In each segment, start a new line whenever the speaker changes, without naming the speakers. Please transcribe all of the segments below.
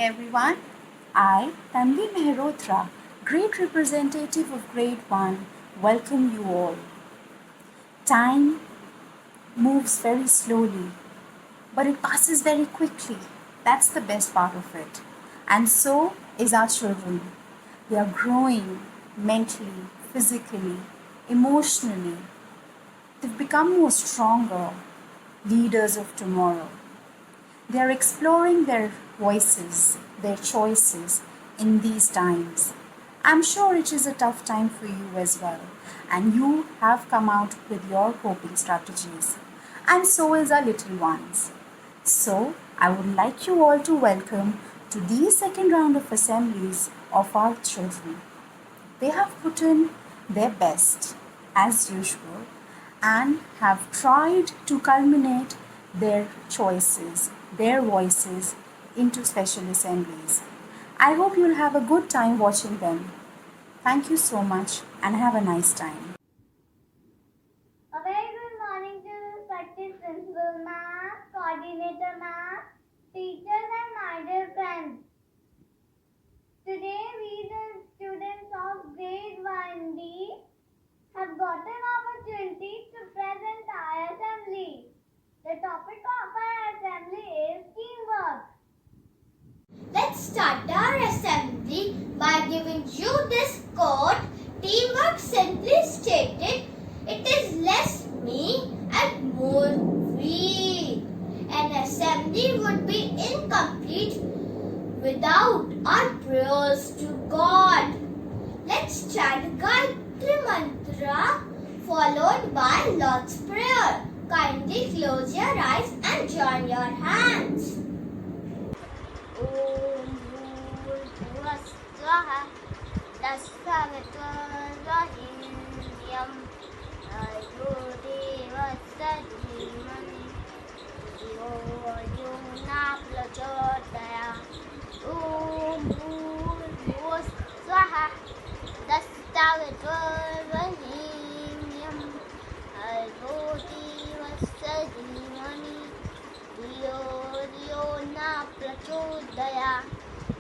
everyone. I, Tanvi Mehrotra, great representative of Grade 1, welcome you all. Time moves very slowly, but it passes very quickly. That's the best part of it. And so is our children. They are growing mentally, physically, emotionally. They've become more stronger leaders of tomorrow. They are exploring their voices, their choices in these times. I'm sure it is a tough time for you as well, and you have come out with your coping strategies, and so is our little ones. So, I would like you all to welcome to the second round of assemblies of our children. They have put in their best, as usual, and have tried to culminate their choices, their voices into special assemblies. I hope you'll have a good time watching them. Thank you so much and have a nice time.
A very good morning to respected principal ma'am, coordinator ma'am, teachers and my dear friends. Today we the students of grade 1D have got an opportunity to present our assembly. The topic of our assembly is teamwork. Let's start our assembly by giving you this quote. Teamwork, simply stated, it is less me and more we. An assembly would be incomplete without our prayers to God. Let's chant Gayatri Mantra followed by Lord's Prayer. Kindly close your eyes and join your hands. Om Bhurbhuvah Swaha Tassaviturvahiniam Bhargo Devasya Dhimani Dhiyo Yona Prachodaya Om Bhurbhuvah Swaha Tassaviturvahiniam Bhargo Devasya Dhimani Dhiyo Yona Prachodaya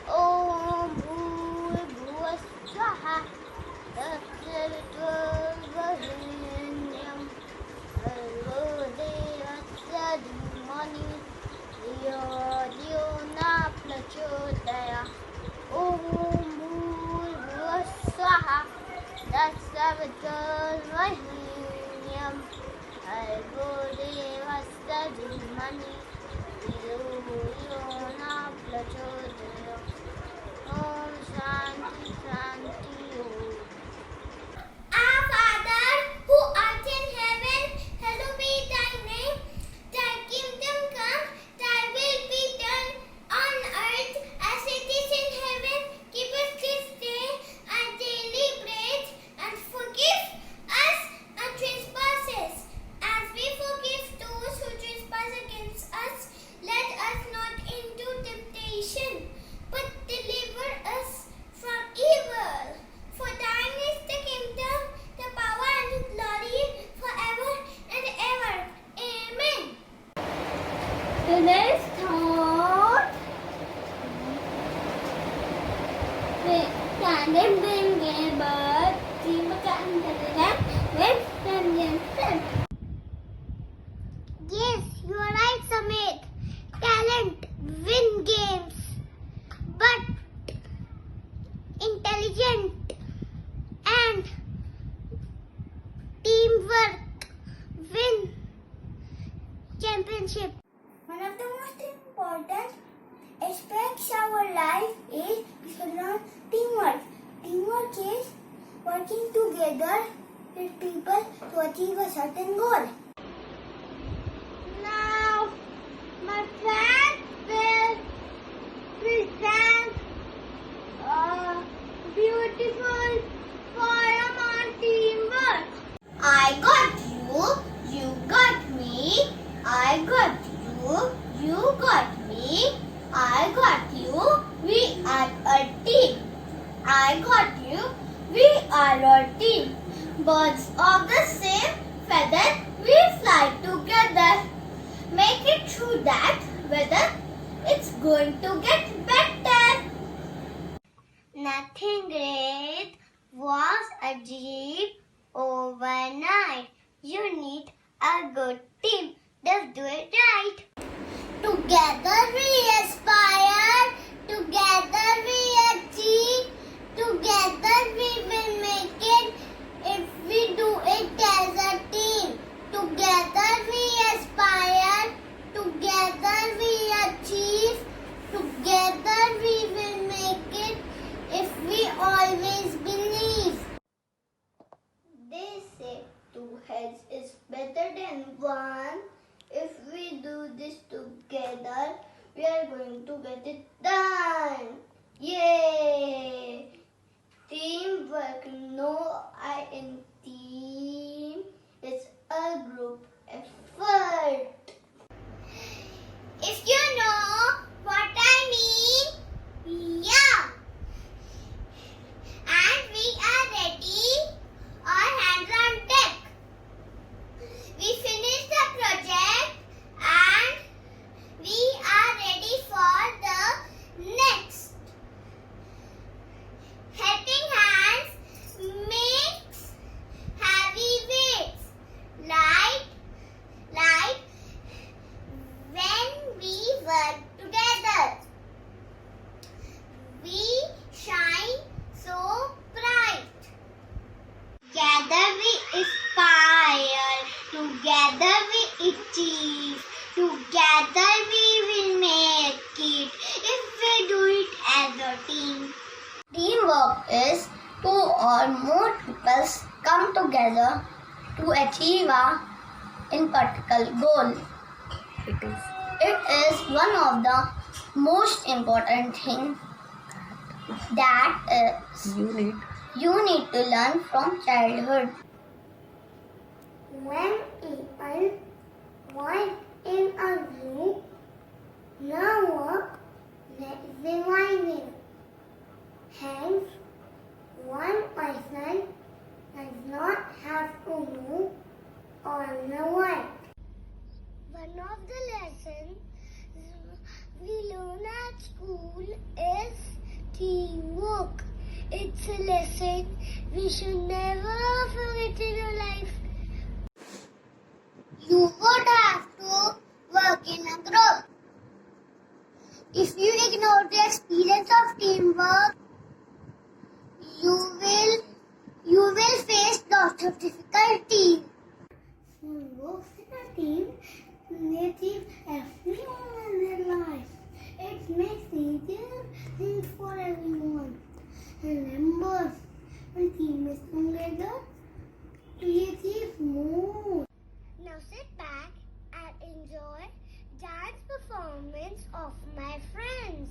Om Bhurbhuvah Swaha Tassaviturvahiniam Bhargo Devasya Dhimani Dhiyo Yona Prachodaya Om Bhurbhuvah Swaha Tassaviturvahiniam Bhargo Devasya Dhimani Dhiyo Yona Prachodaya Om Shanti Shanti Om. Our Father, who art in heaven, hallowed be thy name. Thy kingdom come, thy will be done on earth as it is in heaven. Give us this day our daily bread and forgive us our trespasses as we forgive those who trespass against us. Let us not into temptation, but deliver us from evil. For thine is the kingdom, the power and the glory forever and ever. Amen. Today's thought. Can they bring a bird? Teamwork and intelligence with friendship. Yes, you are right, Samit. Talent win games, but intelligent and teamwork win championship. One of the most important aspects of our life is we should learn teamwork. Teamwork is working together with people to achieve a certain goal. Now, my friend will present a beautiful poem on teamwork. I got you, you got me. I got you, you got me. I got you, we are a team. I got you, we are a team. Birds of the same feather, we fly together. Make it through that weather, It's going to get better. Nothing great was achieved overnight. You need a good team. Just do it right. Together we aspire. Together we achieve. Together we will make it if we do it as a team. Together we aspire. Together we achieve. Together we will make it if we always believe. They say two heads is better than one. If we do this together, we are going to get it done. Yay! Teamwork, no I in team. It's a group effort. If you know what I mean, yeah. And we are ready. All hands on deck. We finished the project and we are ready for the next. Helping hands makes heavy weights light when we work together. We shine so bright. Together we aspire, together we achieve, together we will make it if we do it as a team. Teamwork is two or more people come together to achieve a in particular goal. It is one of the most important things that you need to learn from childhood. When people work in a group, no work is divided. Hence, one person does not have to do all the work. One of the lessons we learn at school is teamwork. It's a lesson we should never forget in our life. You would have to work in a group. If you ignore the experience of teamwork, you will face lots of difficulties. Who works in a team, they achieve everyone in their life. It makes easier things for everyone. Remember, when team is together, we achieve more. Now sit back and enjoy dance performance of my friends.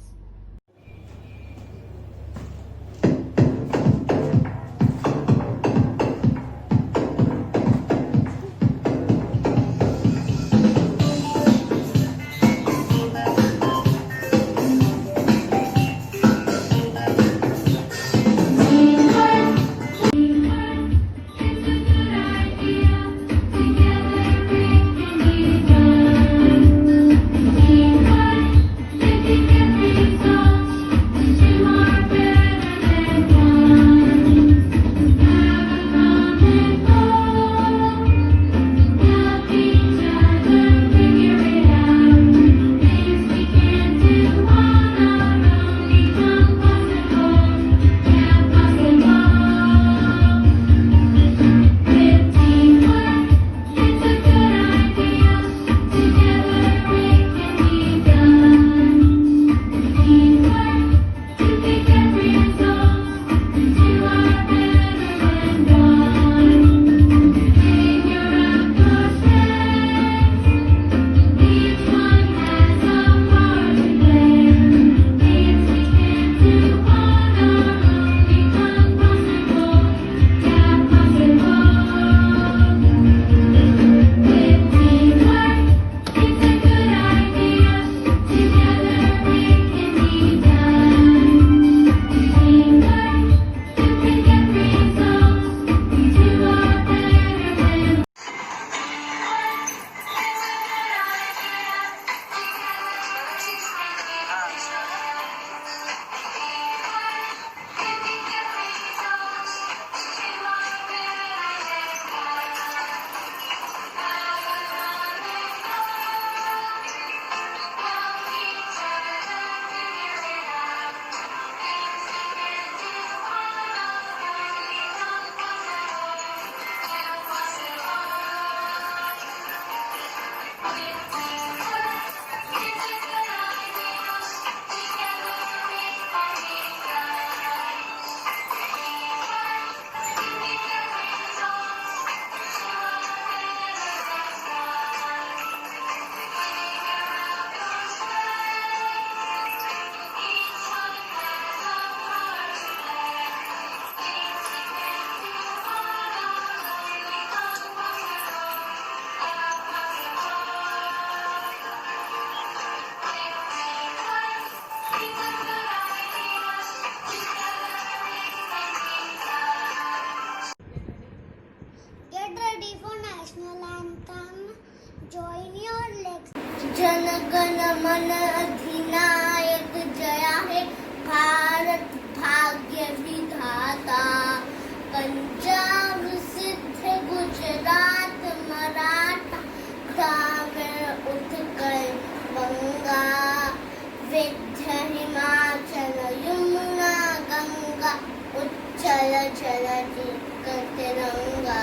सदा चिपकर तिरंगा,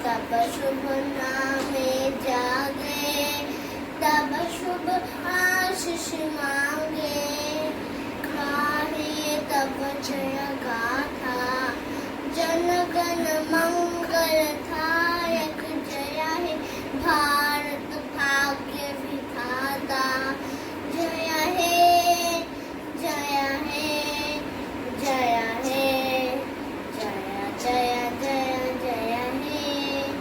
तब शुभ नामे जागे, तब शुभ आशीष मांगे, गाहे तब जय गाथा, जन गण मंगल धायक, जय हे भारत भाग्य विधाता, जय हे जय हे जय हे जय जय जय जय हे.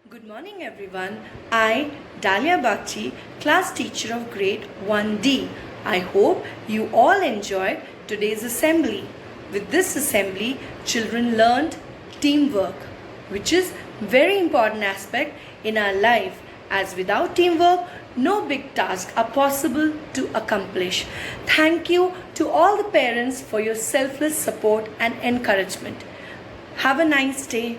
Good morning everyone. I, Dalia Bakchi, class teacher of grade 1D. I hope you all enjoyed today's assembly. With this assembly, children learned teamwork, which is very important aspect in our life, as without teamwork, no big tasks are possible to accomplish. Thank you to all the parents for your selfless support and encouragement. Have a nice day.